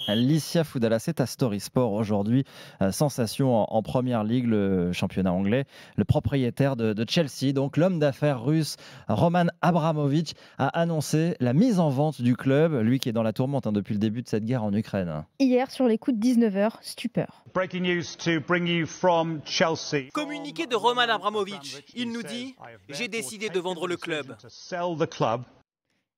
Licia Foudala, c'est à Story Sport aujourd'hui. Sensation en Première Ligue, le championnat anglais. Le propriétaire de Chelsea, donc l'homme d'affaires russe Roman Abramovich, a annoncé la mise en vente du club, lui qui est dans la tourmente depuis le début de cette guerre en Ukraine. Hier, sur les coups de 19h, stupeur. Breaking news to bring you from Chelsea. Communiqué de Roman Abramovich. Il nous dit « J'ai décidé de vendre le club ».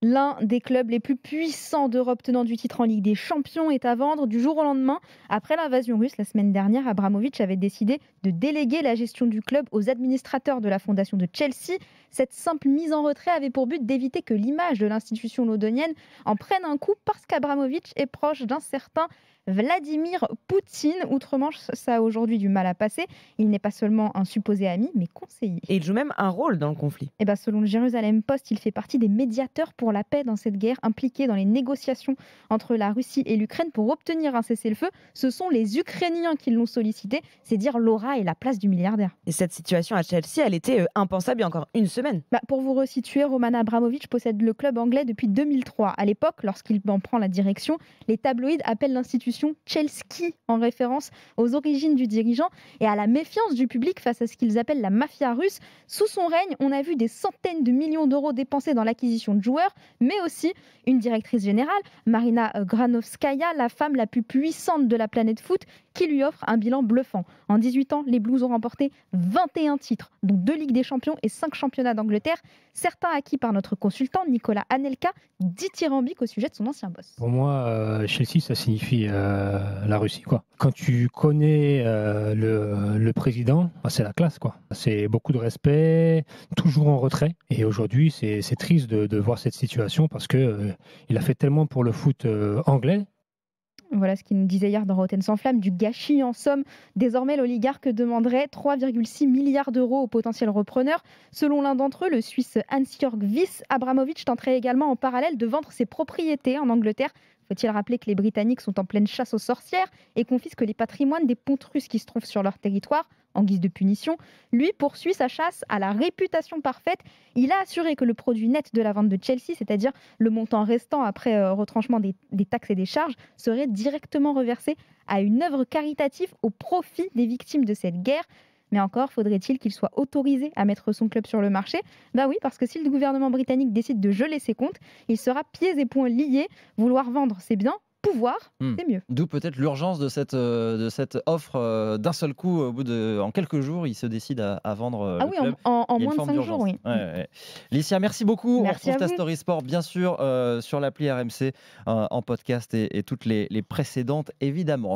L'un des clubs les plus puissants d'Europe tenant du titre en Ligue des Champions est à vendre du jour au lendemain. Après l'invasion russe la semaine dernière, Abramovich avait décidé de déléguer la gestion du club aux administrateurs de la fondation de Chelsea. Cette simple mise en retrait avait pour but d'éviter que l'image de l'institution londonienne en prenne un coup parce qu'Abramovich est proche d'un certain Vladimir Poutine. Outre-Manche, ça a aujourd'hui du mal à passer. Il n'est pas seulement un supposé ami, mais conseiller. Et il joue même un rôle dans le conflit. Et selon le Jérusalem Post, il fait partie des médiateurs pour la paix dans cette guerre, impliqués dans les négociations entre la Russie et l'Ukraine pour obtenir un cessez-le-feu. Ce sont les Ukrainiens qui l'ont sollicité, c'est dire l'aura et la place du milliardaire. Et cette situation à Chelsea, elle était impensable il y a encore une semaine. Pour vous resituer, Roman Abramovich possède le club anglais depuis 2003. À l'époque, lorsqu'il en prend la direction, les tabloïds appellent l'institution Chelsea en référence aux origines du dirigeant et à la méfiance du public face à ce qu'ils appellent la mafia russe. Sous son règne, on a vu des centaines de millions d'euros dépensés dans l'acquisition de joueurs, mais aussi une directrice générale, Marina Granovskaya, la femme la plus puissante de la planète foot, qui lui offre un bilan bluffant. En 18 ans, les Blues ont remporté 21 titres, dont 2 Ligues des Champions et 5 championnats d'Angleterre, certains acquis par notre consultant Nicolas Anelka, dithyrambique au sujet de son ancien boss. Pour moi, Chelsea, ça signifie la Russie, quoi. Quand tu connais le président, c'est la classe, quoi. C'est beaucoup de respect, toujours en retrait. Et aujourd'hui, c'est triste de voir cette situation parce que il a fait tellement pour le foot anglais. Voilà ce qu'il nous disait hier dans Rotten sans flamme, du gâchis en somme. Désormais, l'oligarque demanderait 3,6 milliards d'euros au potentiel repreneur. Selon l'un d'entre eux, le Suisse Hans-Jörg Wyss, Abramovich tenterait également en parallèle de vendre ses propriétés en Angleterre. Faut-il rappeler que les Britanniques sont en pleine chasse aux sorcières et confisquent les patrimoines des pontes russes qui se trouvent sur leur territoire en guise de punition. Lui poursuit sa chasse à la réputation parfaite. Il a assuré que le produit net de la vente de Chelsea, c'est-à-dire le montant restant après retranchement des taxes et des charges, serait directement reversé à une œuvre caritative au profit des victimes de cette guerre. Mais encore, faudrait-il qu'il soit autorisé à mettre son club sur le marché ? Oui, parce que si le gouvernement britannique décide de geler ses comptes, il sera pieds et poings liés. Vouloir vendre, c'est bien. Pouvoir, c'est mieux. D'où peut-être l'urgence de cette offre d'un seul coup, en quelques jours, il se décide à vendre le club. En moins de 5 jours, oui. Ouais. Licia, merci beaucoup. Merci on retrouve ta vous. Story Sport, bien sûr, sur l'appli RMC, en podcast et toutes les précédentes, évidemment.